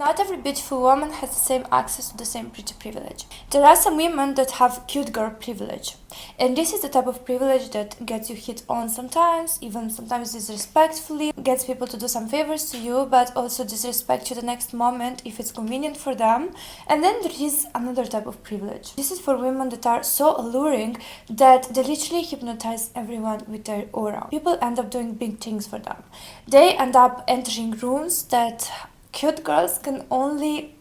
Not every beautiful woman has the same access to the same pretty privilege. There are some women that have cute girl privilege. And this is the type of privilege that gets you hit on sometimes, even sometimes disrespectfully, gets people to do some favors to you, but also disrespect you the next moment if it's convenient for them. And then there is another type of privilege. This is for women that are so alluring that they literally hypnotize everyone with their aura. People end up doing big things for them. They end up entering rooms that cute girls can only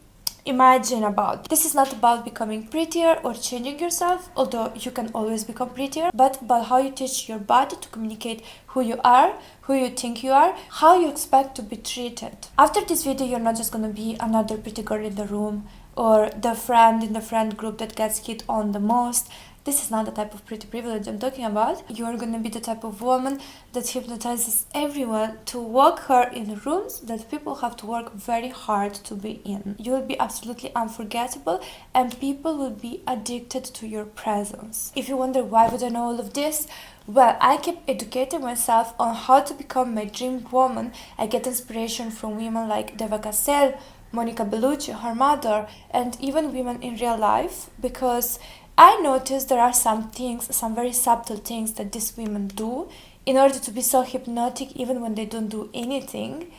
imagine about. This is not about becoming prettier or changing yourself, although you can always become prettier, but about how you teach your body to communicate who you are, who you think you are, how you expect to be treated. After this video, you're not just gonna be another pretty girl in the room or the friend in the friend group that gets hit on the most. This is not the type of pretty privilege I'm talking about. You're gonna be the type of woman that hypnotizes everyone to walk her in rooms that people have to work very hard to be in. You will be absolutely unforgettable and people will be addicted to your presence. If you wonder why would I know all of this, well, I keep educating myself on how to become my dream woman. I get inspiration from women like Deva Cassel, Monica Bellucci, her mother, and even women in real life, because I noticed there are some things, some very subtle things that these women do in order to be so hypnotic even when they don't do anything,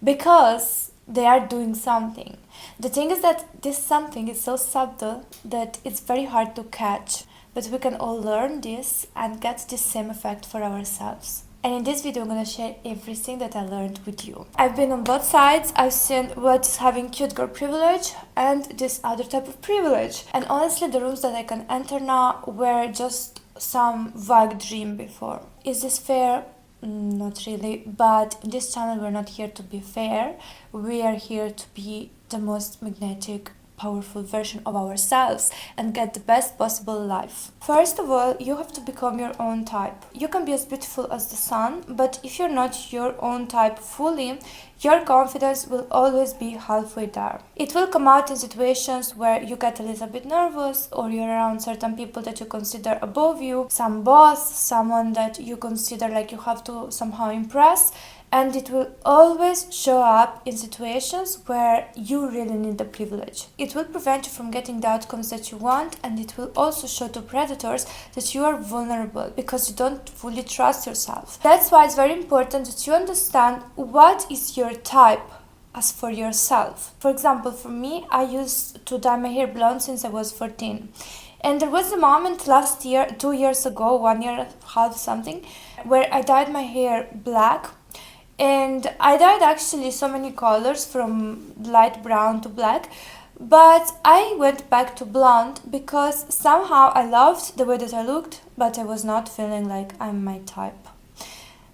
because they are doing something. The thing is that this something is so subtle that it's very hard to catch, but we can all learn this and get this same effect for ourselves. And in this video, I'm gonna share everything that I learned with you. I've been on both sides. I've seen what's having cute girl privilege and this other type of privilege. And honestly, the rooms that I can enter now were just some vague dream before. Is this fair? Not really. But in this channel, we're not here to be fair. We are here to be the most magnetic, powerful version of ourselves and get the best possible life. First of all, you have to become your own type. You can be as beautiful as the sun, but if you're not your own type fully, your confidence will always be halfway there. It will come out in situations where you get a little bit nervous or you're around certain people that you consider above you, some boss, someone that you consider like you have to somehow impress. And it will always show up in situations where you really need the privilege. It will prevent you from getting the outcomes that you want, and it will also show to predators that you are vulnerable because you don't fully trust yourself. That's why it's very important that you understand what is your type as for yourself. For example, for me, I used to dye my hair blonde since I was 14. And there was a moment last year, 2 years ago, 1 year and a half something, where I dyed my hair black. And I dyed actually so many colors from light brown to black, but I went back to blonde because somehow I loved the way that I looked, but I was not feeling like I'm my type.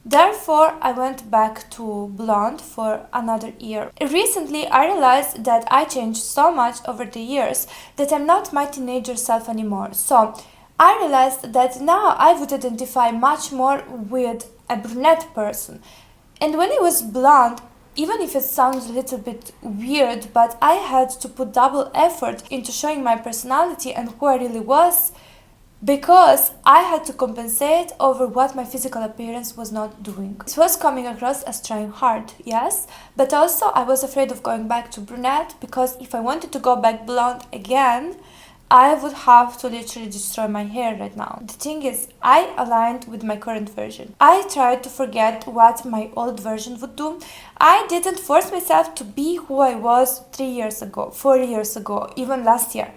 Therefore, I went back to blonde for another year. Recently, I realized that I changed so much over the years that I'm not my teenager self anymore. So I realized that now I would identify much more with a brunette person. And when I was blonde, even if it sounds a little bit weird, but I had to put double effort into showing my personality and who I really was, because I had to compensate over what my physical appearance was not doing. It was coming across as trying hard, yes, but also I was afraid of going back to brunette, because if I wanted to go back blonde again, I would have to literally destroy my hair right now. The thing is, I aligned with my current version. I tried to forget what my old version would do. I didn't force myself to be who I was 3 years ago, 4 years ago, even last year.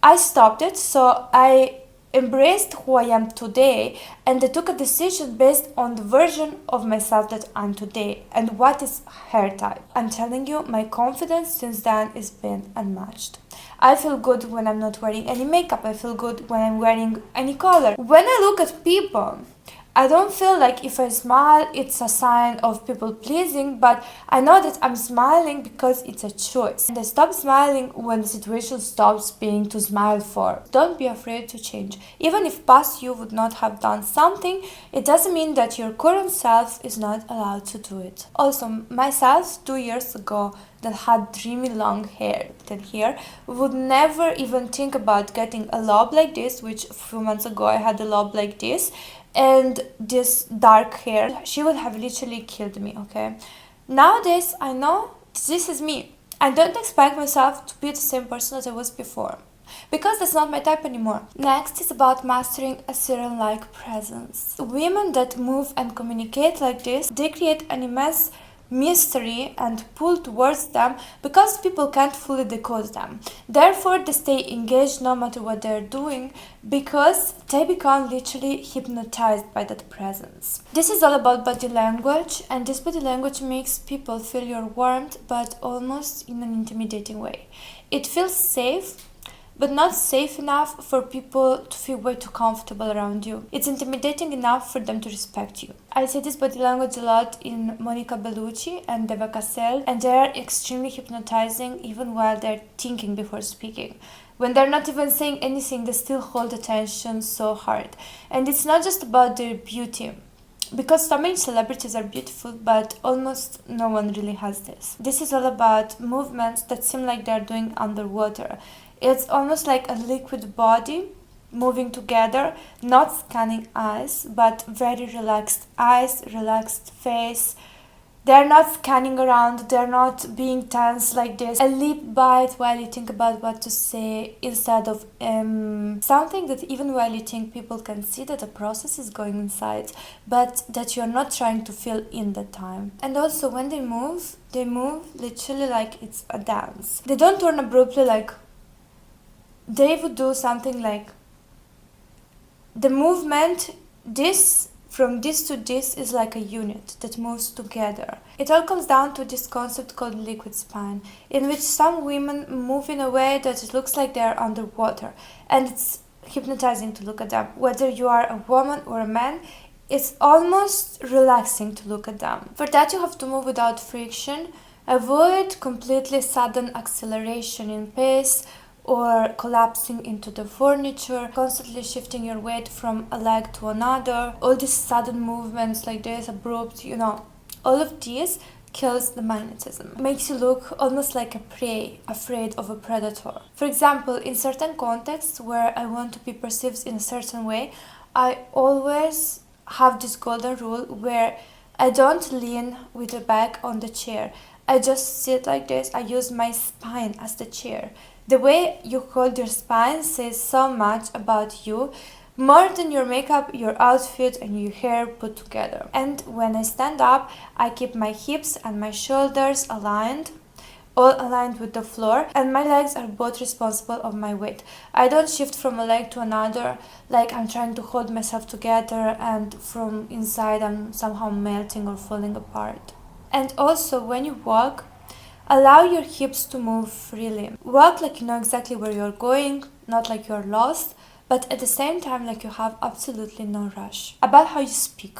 I stopped it, so I embraced who I am today, and I took a decision based on the version of myself that I'm today and what is hair type. I'm telling you, my confidence since then has been unmatched. I feel good when I'm not wearing any makeup. I feel good when I'm wearing any color. When I look at people, I don't feel like if I smile, it's a sign of people pleasing, but I know that I'm smiling because it's a choice. And I stop smiling when the situation stops being to smile for. Don't be afraid to change. Even if past you would not have done something, it doesn't mean that your current self is not allowed to do it. Also, myself 2 years ago that had dreamy long hair till here would never even think about getting a lob like this, which a few months ago I had a lob like this, and this dark hair. She would have literally killed me, okay? Nowadays, I know this is me. I don't expect myself to be the same person as I was before, because that's not my type anymore. Next is about mastering a Siren-like presence. Women that move and communicate like this, they create an immense mystery and pull towards them because people can't fully decode them. Therefore, they stay engaged no matter what they're doing because they become literally hypnotized by that presence. This is all about body language, and this body language makes people feel your warmth, but almost in an intimidating way. It feels safe, but not safe enough for people to feel way too comfortable around you. It's intimidating enough for them to respect you. I see this body language a lot in Monica Bellucci and Deva Cassel, and they're extremely hypnotizing even while they're thinking before speaking. When they're not even saying anything, they still hold attention so hard. And it's not just about their beauty, because so many celebrities are beautiful, but almost no one really has this. This is all about movements that seem like they're doing underwater. It's almost like a liquid body moving together, not scanning eyes, but very relaxed eyes, relaxed face. They're not scanning around, they're not being tense like this. A lip bite while you think about what to say instead of something that even while you think people can see that the process is going inside, but that you're not trying to feel in the time. And also when they move literally like it's a dance. They don't turn abruptly like they would do something like the movement from this to this is like a unit that moves together. It all comes down to this concept called liquid spine, in which some women move in a way that it looks like they're underwater, and it's hypnotizing to look at them. Whether you are a woman or a man, it's almost relaxing to look at them. For that, you have to move without friction, avoid completely sudden acceleration in pace, or collapsing into the furniture, constantly shifting your weight from a leg to another, all these sudden movements like this, abrupt, all of these kills the magnetism. Makes you look almost like a prey, afraid of a predator. For example, in certain contexts where I want to be perceived in a certain way, I always have this golden rule where I don't lean with the back on the chair. I just sit like this. I use my spine as the chair. The way you hold your spine says so much about you, more than your makeup, your outfit, and your hair put together. And when I stand up, I keep my hips and my shoulders aligned, all aligned with the floor, and my legs are both responsible of my weight. I don't shift from a leg to another like I'm trying to hold myself together and from inside I'm somehow melting or falling apart. And also, when you walk, allow your hips to move freely. Walk like you know exactly where you're going, not like you're lost, but at the same time like you have absolutely no rush. About how you speak.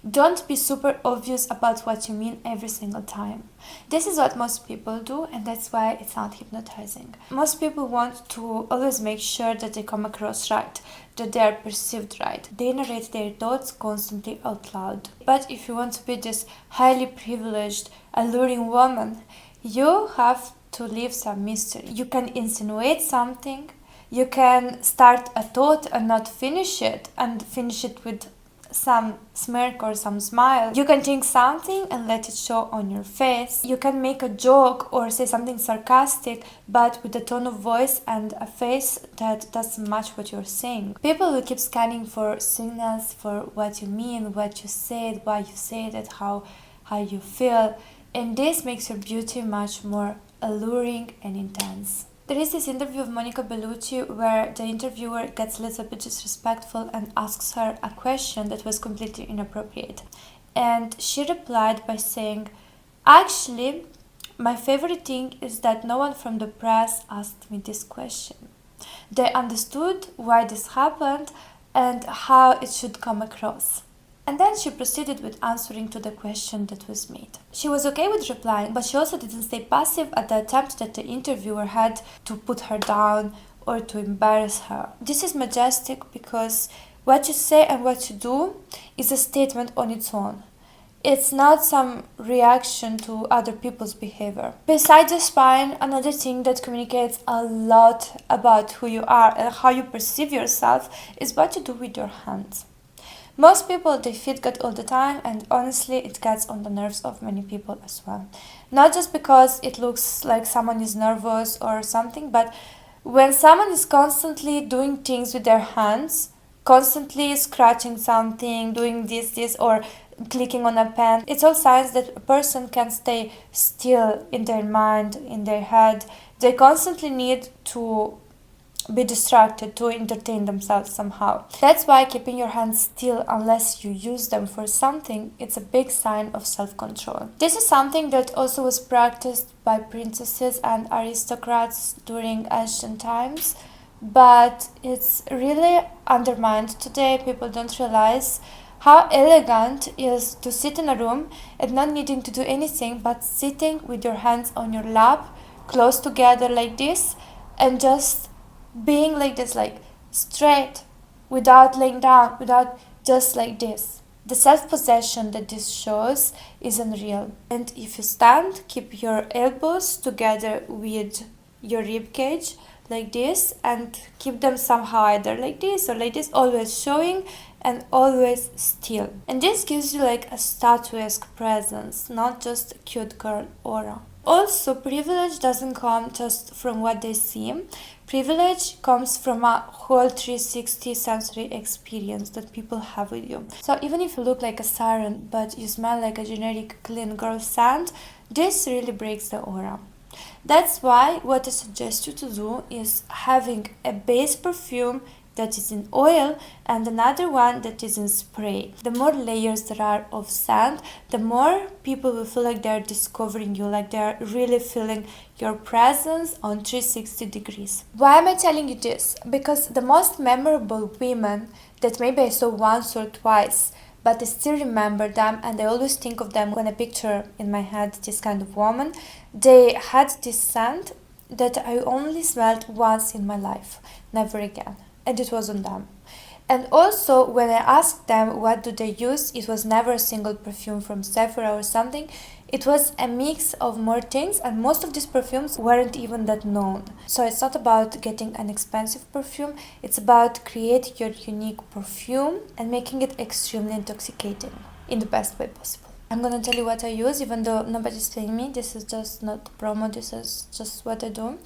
Don't be super obvious about what you mean every single time. This is what most people do, and that's why it's not hypnotizing. Most people want to always make sure that they come across right, that they are perceived right. They narrate their thoughts constantly out loud. But if you want to be this highly privileged, alluring woman, you have to leave some mystery. You can insinuate something, you can start a thought and not finish it, and finish it with some smirk or some smile. You can think something and let it show on your face. You can make a joke or say something sarcastic, but with a tone of voice and a face that doesn't match what you're saying. People will keep scanning for signals for what you mean, what you said, why you said it, how you feel. And this makes your beauty much more alluring and intense. There is this interview of Monica Bellucci where the interviewer gets a little bit disrespectful and asks her a question that was completely inappropriate. And she replied by saying, "Actually, my favorite thing is that no one from the press asked me this question. They understood why this happened and how it should come across." And then she proceeded with answering to the question that was made. She was okay with replying, but she also didn't stay passive at the attempt that the interviewer had to put her down or to embarrass her. This is majestic because what you say and what you do is a statement on its own. It's not some reaction to other people's behavior. Besides the spine, another thing that communicates a lot about who you are and how you perceive yourself is what you do with your hands. Most people, they feel good all the time, and honestly it gets on the nerves of many people as well. Not just because it looks like someone is nervous or something, but when someone is constantly doing things with their hands, constantly scratching something, doing this, or clicking on a pen, it's all signs that a person can't stay still in their mind, in their head. They constantly need to be distracted to entertain themselves somehow. That's why keeping your hands still unless you use them for something, it's a big sign of self-control. This is something that also was practiced by princesses and aristocrats during ancient times, but it's really undermined today. People don't realize how elegant it is to sit in a room and not needing to do anything but sitting with your hands on your lap, close together like this, and just being like this, like straight, without laying down, without just like this. The self-possession that this shows is unreal. And if you stand, keep your elbows together with your rib cage like this, and keep them somehow either like this or like this, always showing and always still. And this gives you like a statuesque presence, not just a cute girl aura. Also, privilege doesn't come just from what they see. Privilege comes from a whole 360 sensory experience that people have with you. So even if you look like a siren but you smell like a generic clean girl scent, this really breaks the aura. That's why what I suggest you to do is having a base perfume that is in oil and another one that is in spray. The more layers there are of scent, the more people will feel like they're discovering you, like they're really feeling your presence on 360 degrees. Why am I telling you this? Because the most memorable women that maybe I saw once or twice, but I still remember them and I always think of them when I picture in my head this kind of woman, they had this scent that I only smelled once in my life, never again. And it was on them. And also, when I asked them what do they use, it was never a single perfume from Sephora or something. It was a mix of more things, and most of these perfumes weren't even that known. So it's not about getting an expensive perfume, it's about creating your unique perfume and making it extremely intoxicating in the best way possible. I'm gonna tell you what I use, even though nobody's paying me. This is just not promo, this is just what I do.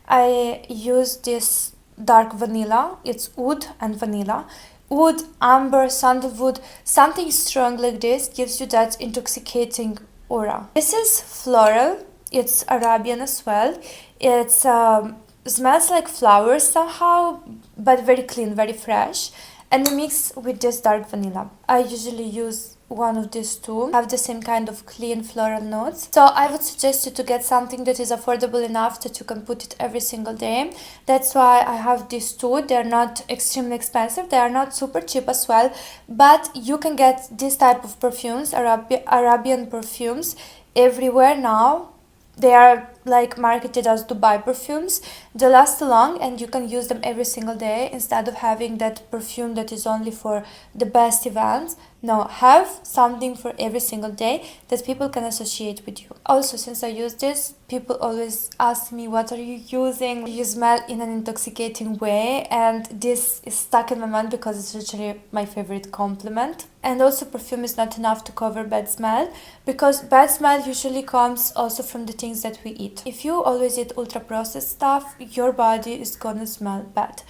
I use this dark vanilla. It's wood and vanilla. Wood, amber, sandalwood, something strong like this gives you that intoxicating aura. This is floral. It's Arabian as well. It smells like flowers somehow, but very clean, very fresh. And I mix with this dark vanilla. I usually use one of these two, have the same kind of clean floral notes. So I would suggest you to get something that is affordable enough that you can put it every single day. That's why I have these two. They're not extremely expensive, they are not super cheap as well, but you can get this type of perfumes, Arabian perfumes, everywhere now. They are like marketed as Dubai perfumes. They last long and you can use them every single day instead of having that perfume that is only for the best events. No, have something for every single day that people can associate with you. Also, since I use this, people always ask me, what are you using? You smell in an intoxicating way, and this is stuck in my mind because it's literally my favorite compliment. And also, perfume is not enough to cover bad smell, because bad smell usually comes also from the things that we eat. If you always eat ultra processed stuff, your body is gonna smell bad,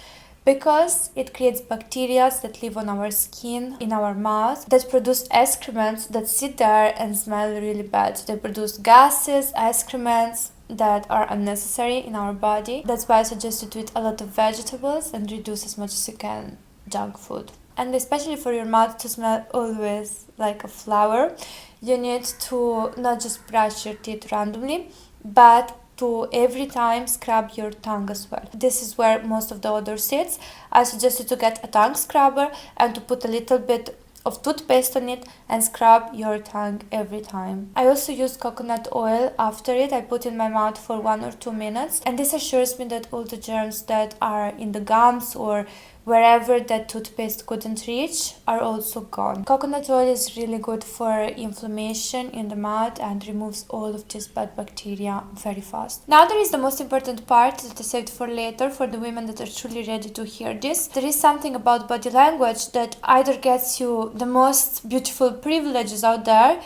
because it creates bacteria that live on our skin, in our mouth, that produce excrements that sit there and smell really bad. They produce gases, excrements that are unnecessary in our body. That's why I suggest you to eat a lot of vegetables and reduce as much as you can junk food. And especially for your mouth to smell always like a flower, you need to not just brush your teeth randomly, but to every time scrub your tongue as well. This is where most of the odor sits. I suggest you to get a tongue scrubber and to put a little bit of toothpaste on it and scrub your tongue every time. I also use coconut oil after it. I put in my mouth for 1 or 2 minutes, and this assures me that all the germs that are in the gums or wherever that toothpaste couldn't reach are also gone. Coconut oil is really good for inflammation in the mouth and removes all of this bad bacteria very fast. Now there is the most important part that I saved for later for the women that are truly ready to hear this. There is something about body language that either gets you the most beautiful privileges out there,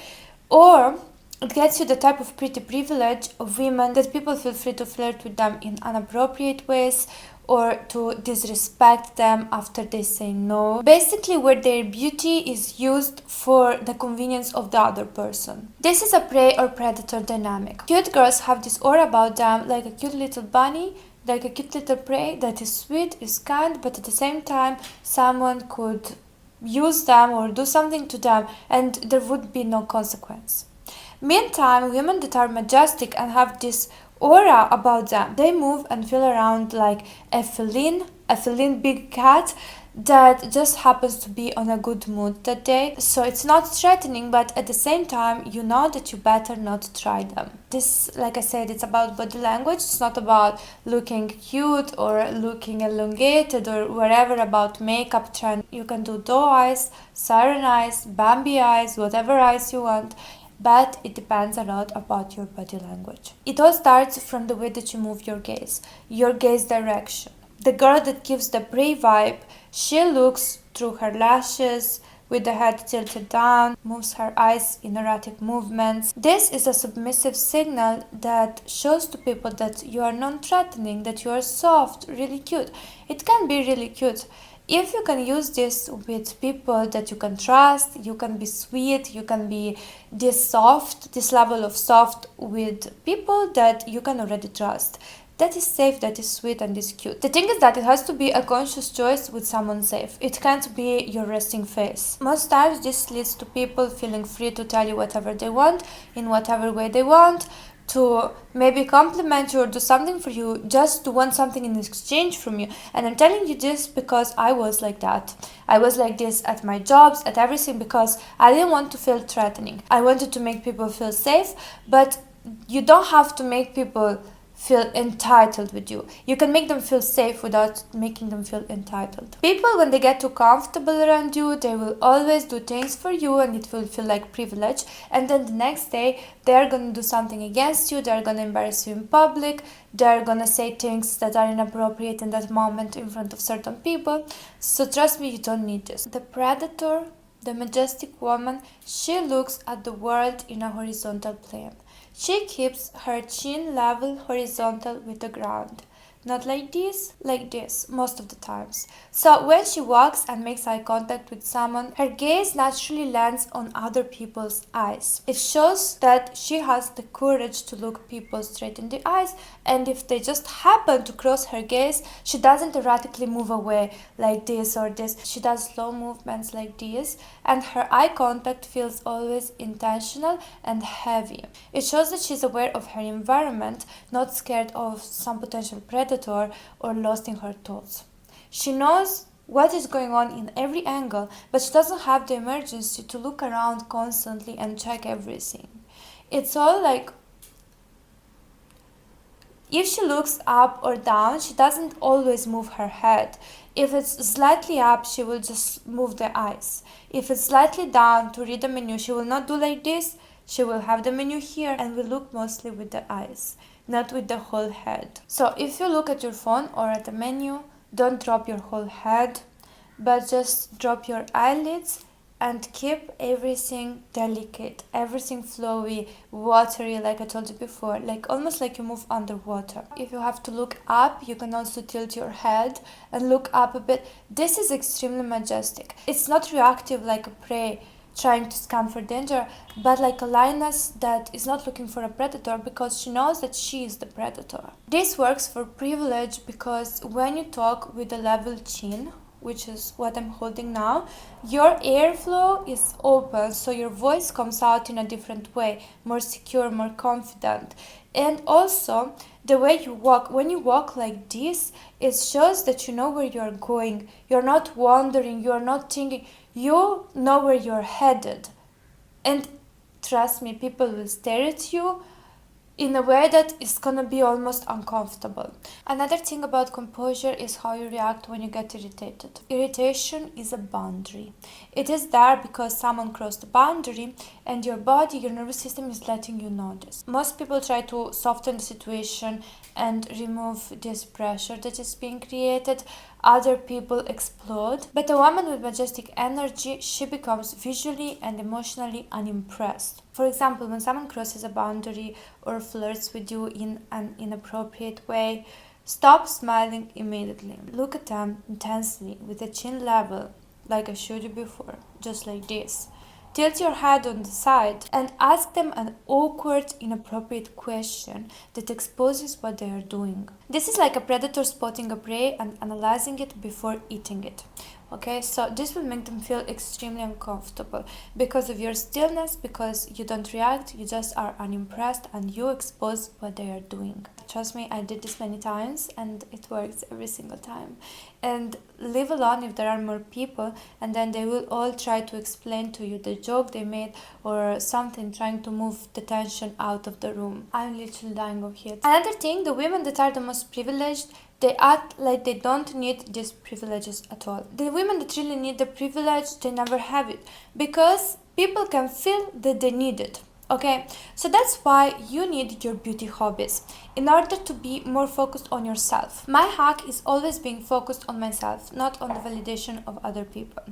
or it gets you the type of pretty privilege of women that people feel free to flirt with them in inappropriate ways or to disrespect them after they say no. Basically, where their beauty is used for the convenience of the other person. This is a prey or predator dynamic. Cute girls have this aura about them, like a cute little bunny, like a cute little prey that is sweet, is kind, but at the same time, someone could use them or do something to them and there would be no consequence. Meantime, women that are majestic and have this aura about them, they move and feel around like a feline big cat that just happens to be on a good mood that day. So it's not threatening, but at the same time, you know that you better not try them. This, like I said, it's about body language. It's not about looking cute or looking elongated or whatever about makeup trend. You can do doe eyes, siren eyes, Bambi eyes, whatever eyes you want. But it depends a lot about your body language. It all starts from the way that you move your gaze direction. The girl that gives the prey vibe, she looks through her lashes with the head tilted down, moves her eyes in erratic movements. This is a submissive signal that shows to people that you are non-threatening, that you are soft, really cute. It can be really cute. If you can use this with people that you can trust, you can be sweet, you can be this level of soft with people that you can already trust. That is safe, that is sweet, and is cute. The thing is that it has to be a conscious choice with someone safe. It can't be your resting face. Most times this leads to people feeling free to tell you whatever they want, in whatever way they want, to maybe compliment you or do something for you, just to want something in exchange from you. And I'm telling you this because I was like that. I was like this at my jobs, at everything, because I didn't want to feel threatening. I wanted to make people feel safe, but you don't have to make people feel entitled with you. You can make them feel safe without making them feel entitled. People, when they get too comfortable around you, they will always do things for you and it will feel like privilege. And then the next day, they're gonna do something against you, they're gonna embarrass you in public, they're gonna say things that are inappropriate in that moment in front of certain people. So trust me, you don't need this. The predator, the majestic woman, she looks at the world in a horizontal plane. She keeps her chin level horizontal with the ground. Not like this, most of the times. So when she walks and makes eye contact with someone, her gaze naturally lands on other people's eyes. It shows that she has the courage to look people straight in the eyes, and if they just happen to cross her gaze, she doesn't erratically move away like this or this. She does slow movements like this, and her eye contact feels always intentional and heavy. It shows that she's aware of her environment, not scared of some potential predator or lost in her thoughts. She knows what is going on in every angle, but she doesn't have the emergency to look around constantly and check everything. It's all like, if she looks up or down, she doesn't always move her head. If it's slightly up, she will just move the eyes. If it's slightly down to read the menu, she will not do like this. She will have the menu here and will look mostly with the eyes, not with the whole head. So if you look at your phone or at the menu, don't drop your whole head, but just drop your eyelids and keep everything delicate, everything flowy, watery, like I told you before, like almost like you move underwater. If you have to look up, you can also tilt your head and look up a bit. This is extremely majestic. It's not reactive like a prey trying to scan for danger, but like a lioness that is not looking for a predator because she knows that she is the predator. This works for privilege because when you talk with a level chin, which is what I'm holding now, your airflow is open, so your voice comes out in a different way, more secure, more confident. And also, the way you walk, when you walk like this, it shows that you know where you're going. You're not wandering, you're not thinking, you know where you're headed. And trust me, people will stare at you in a way that is gonna be almost uncomfortable. Another thing about composure is how you react when you get irritated. Irritation is a boundary. It is there because someone crossed the boundary and your body, your nervous system is letting you know this. Most people try to soften the situation and remove this pressure that is being created. Other people explode. But a woman with majestic energy, she becomes visually and emotionally unimpressed. For example, when someone crosses a boundary or flirts with you in an inappropriate way, stop smiling immediately. Look at them intensely with the chin level, like I showed you before, just like this. Tilt your head on the side and ask them an awkward, inappropriate question that exposes what they are doing. This is like a predator spotting a prey and analyzing it before eating it. Okay, so this will make them feel extremely uncomfortable because of your stillness, because you don't react, you just are unimpressed and you expose what they are doing. Trust me, I did this many times and it works every single time. And leave alone if there are more people and then they will all try to explain to you the joke they made or something, trying to move the tension out of the room. I'm literally dying of heat. Another thing, the women that are the most privileged, they act like they don't need these privileges at all. The women that really need the privilege, they never have it because people can feel that they need it. Okay, so that's why you need your beauty hobbies in order to be more focused on yourself. My hack is always being focused on myself, not on the validation of other people.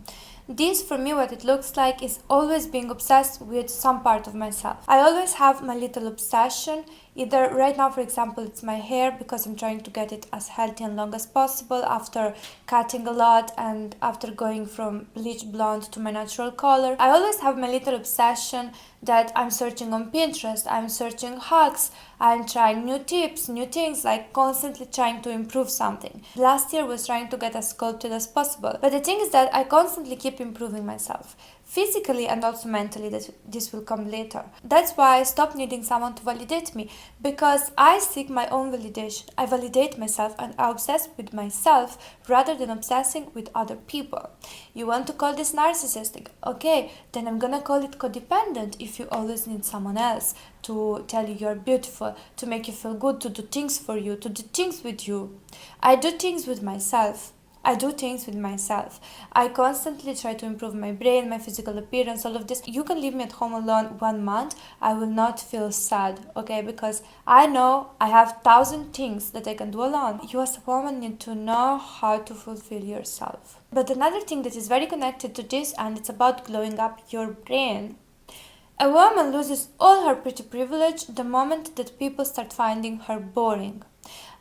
This, for me, what it looks like is always being obsessed with some part of myself. I always have my little obsession. Either right now, for example, it's my hair because I'm trying to get it as healthy and long as possible after cutting a lot and after going from bleach blonde to my natural color. I always have my little obsession that I'm searching on Pinterest, I'm searching hacks, I'm trying new tips, new things, like constantly trying to improve something. Last year was trying to get as sculpted as possible. But the thing is that I constantly keep improving myself. Physically and also mentally, that this will come later. That's why I stopped needing someone to validate me, because I seek my own validation. I validate myself and I obsess with myself rather than obsessing with other people. You want to call this narcissistic? Okay, then I'm gonna call it codependent if you always need someone else to tell you you're beautiful, to make you feel good, to do things for you, to do things with you. I do things with myself. I do things with myself. I constantly try to improve my brain, my physical appearance, all of this. You can leave me at home alone 1 month. I will not feel sad, okay? Because I know I have 1,000 things that I can do alone. You as a woman need to know how to fulfill yourself. But another thing that is very connected to this, and it's about glowing up your brain. A woman loses all her pretty privilege the moment that people start finding her boring.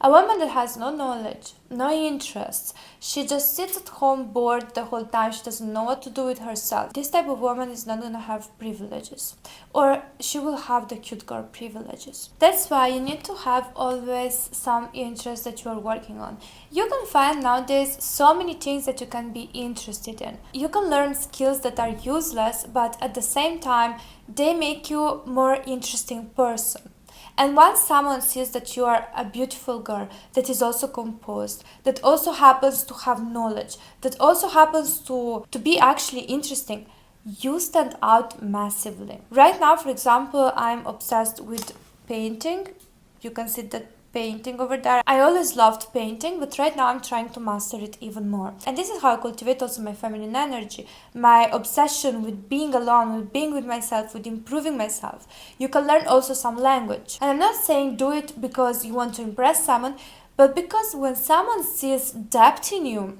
A woman that has no knowledge, no interests, she just sits at home bored the whole time, she doesn't know what to do with herself. This type of woman is not gonna have privileges, or she will have the cute girl privileges. That's why you need to have always some interest that you are working on. You can find nowadays so many things that you can be interested in. You can learn skills that are useless, but at the same time, they make you more interesting person. And once someone sees that you are a beautiful girl that is also composed, that also happens to have knowledge, that also happens to be actually interesting, you stand out massively. Right now, for example, I'm obsessed with painting. You can see that painting over there. I always loved painting, but right now I'm trying to master it even more. And this is how I cultivate also my feminine energy, my obsession with being alone, with being with myself, with improving myself. You can learn also some language. And I'm not saying do it because you want to impress someone, but because when someone sees depth in you,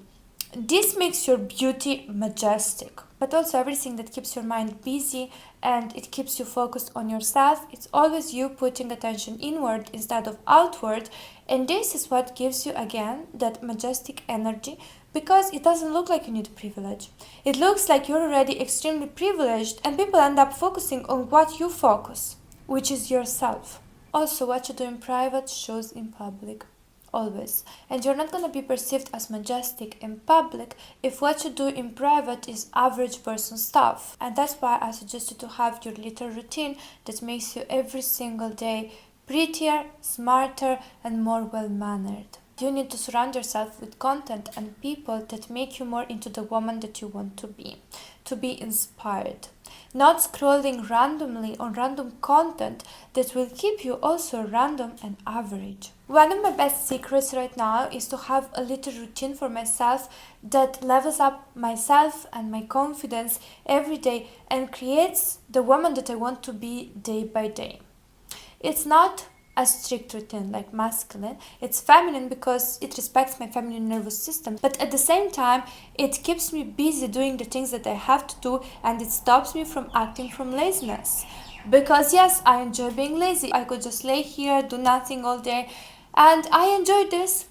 this makes your beauty majestic. But also everything that keeps your mind busy and it keeps you focused on yourself, it's always you putting attention inward instead of outward. And this is what gives you, again, that majestic energy, because it doesn't look like you need privilege. It looks like you're already extremely privileged, and people end up focusing on what you focus, which is yourself. Also, what you do in private shows in public. Always. And you're not gonna be perceived as majestic in public if what you do in private is average person stuff. And that's why I suggest you to have your little routine that makes you every single day prettier, smarter, and more well-mannered. You need to surround yourself with content and people that make you more into the woman that you want to be. to be inspired, not scrolling randomly on random content that will keep you also random and average. One of my best secrets right now is to have a little routine for myself that levels up myself and my confidence every day and creates the woman that I want to be day by day. It's not a strict routine like masculine, it's feminine because it respects my feminine nervous system, but at the same time it keeps me busy doing the things that I have to do, and it stops me from acting from laziness. Because yes, I enjoy being lazy. I could just lay here, do nothing all day, and I enjoy this.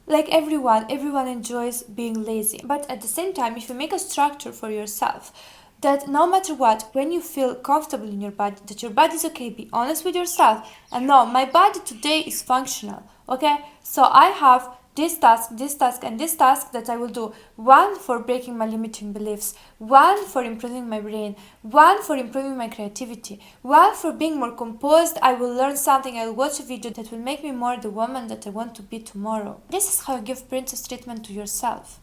Like everyone enjoys being lazy. But at the same time, if you make a structure for yourself, that no matter what, when you feel comfortable in your body, that your body is okay, be honest with yourself, and no, my body today is functional, okay? So I have this task, and this task that I will do. One for breaking my limiting beliefs, one for improving my brain, one for improving my creativity, one for being more composed. I will learn something, I will watch a video that will make me more the woman that I want to be tomorrow. This is how you give princess treatment to yourself.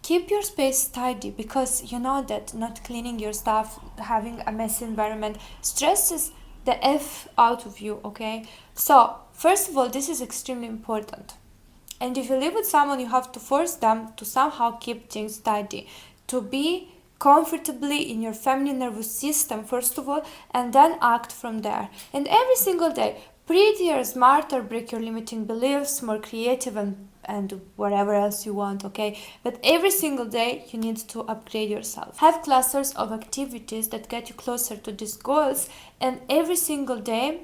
Keep your space tidy, because you know that not cleaning your stuff, having a messy environment stresses the F out of you, okay? So, first of all, this is extremely important. And if you live with someone, you have to force them to somehow keep things tidy, to be comfortably in your feminine nervous system, first of all, and then act from there. And every single day, prettier, smarter, break your limiting beliefs, more creative, and whatever else you want, okay? But every single day you need to upgrade yourself. Have clusters of activities that get you closer to these goals, and every single day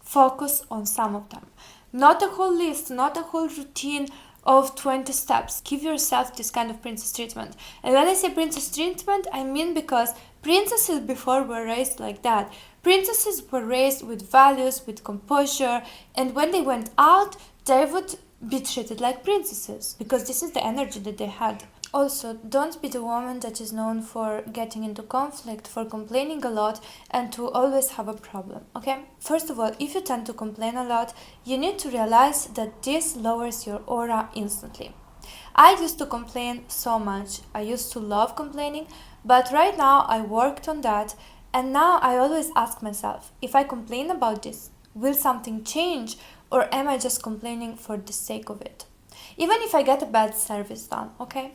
focus on some of them. Not a whole list, not a whole routine of 20 steps. Give yourself this kind of princess treatment. And when I say princess treatment, I mean because princesses before were raised like that. Princesses were raised with values, with composure, and when they went out, they would be treated like princesses, because this is the energy that they had. Also, don't be the woman that is known for getting into conflict, for complaining a lot, and to always have a problem, okay? First of all, if you tend to complain a lot, you need to realize that this lowers your aura instantly. I used to complain so much. I used to love complaining, but right now I worked on that, and now I always ask myself, if I complain about this, will something change, or am I just complaining for the sake of it? Even if I get a bad service done, okay?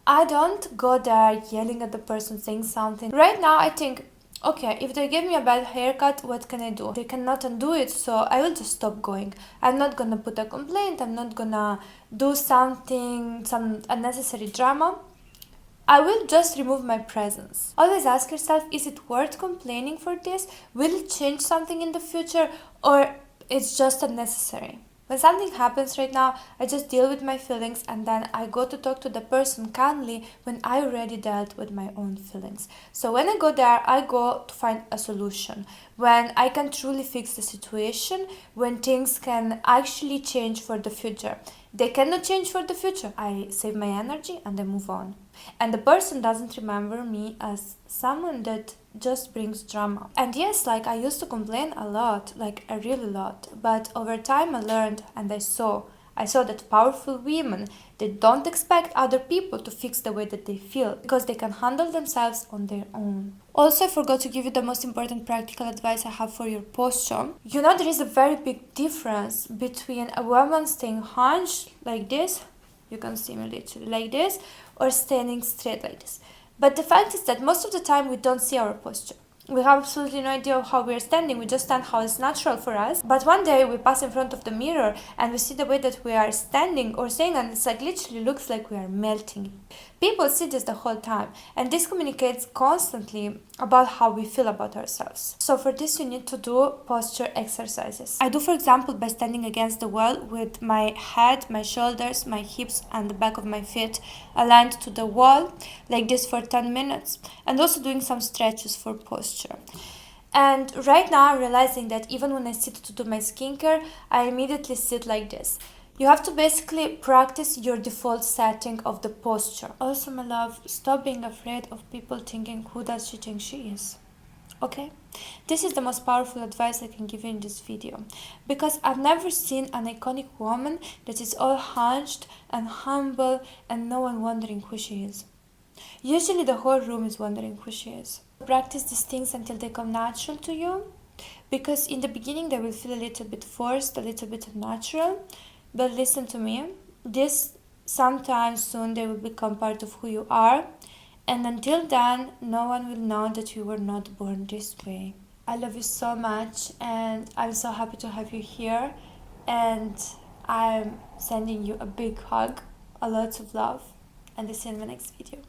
I don't go there yelling at the person, saying something. Right now I think, okay, if they give me a bad haircut, what can I do? They cannot undo it, so I will just stop going. I'm not gonna put a complaint, I'm not gonna do something, some unnecessary drama. I will just remove my presence. Always ask yourself, is it worth complaining for this? Will it change something in the future, or it's just unnecessary? When something happens right now, I just deal with my feelings, and then I go to talk to the person calmly when I already dealt with my own feelings. So when I go there, I go to find a solution. When I can truly fix the situation, when things can actually change for the future. They cannot change for the future. I save my energy and I move on. And the person doesn't remember me as someone that just brings drama. And yes, like I used to complain a lot, like a really lot. But over time I learned and I saw that powerful women, they don't expect other people to fix the way that they feel, because they can handle themselves on their own. Also, I forgot to give you the most important practical advice I have for your posture. You know, there is a very big difference between a woman staying hunched like this, you can see me literally like this, or standing straight like this. But the fact is that most of the time we don't see our posture. We have absolutely no idea of how we are standing. We just stand how it's natural for us. But one day we pass in front of the mirror and we see the way that we are standing or saying, and it's like literally looks like we are melting. People see this the whole time, and this communicates constantly about how we feel about ourselves. So for this you need to do posture exercises. I do, for example, by standing against the wall with my head, my shoulders, my hips and the back of my feet aligned to the wall like this for 10 minutes, and also doing some stretches for posture. And right now I'm realizing that even when I sit to do my skincare, I immediately sit like this. You have to basically practice your default setting of the posture. Also, my love, stop being afraid of people thinking, who does she think she is? Okay? This is the most powerful advice I can give you in this video. Because I've never seen an iconic woman that is all hunched and humble and no one wondering who she is. Usually the whole room is wondering who she is. Practice these things until they come natural to you, because in the beginning they will feel a little bit forced, a little bit unnatural, but listen to me, this sometime soon they will become part of who you are, and until then no one will know that you were not born this way. I love you so much, and I'm so happy to have you here, and I'm sending you a big hug, a lot of love, and I'll see you in my next video.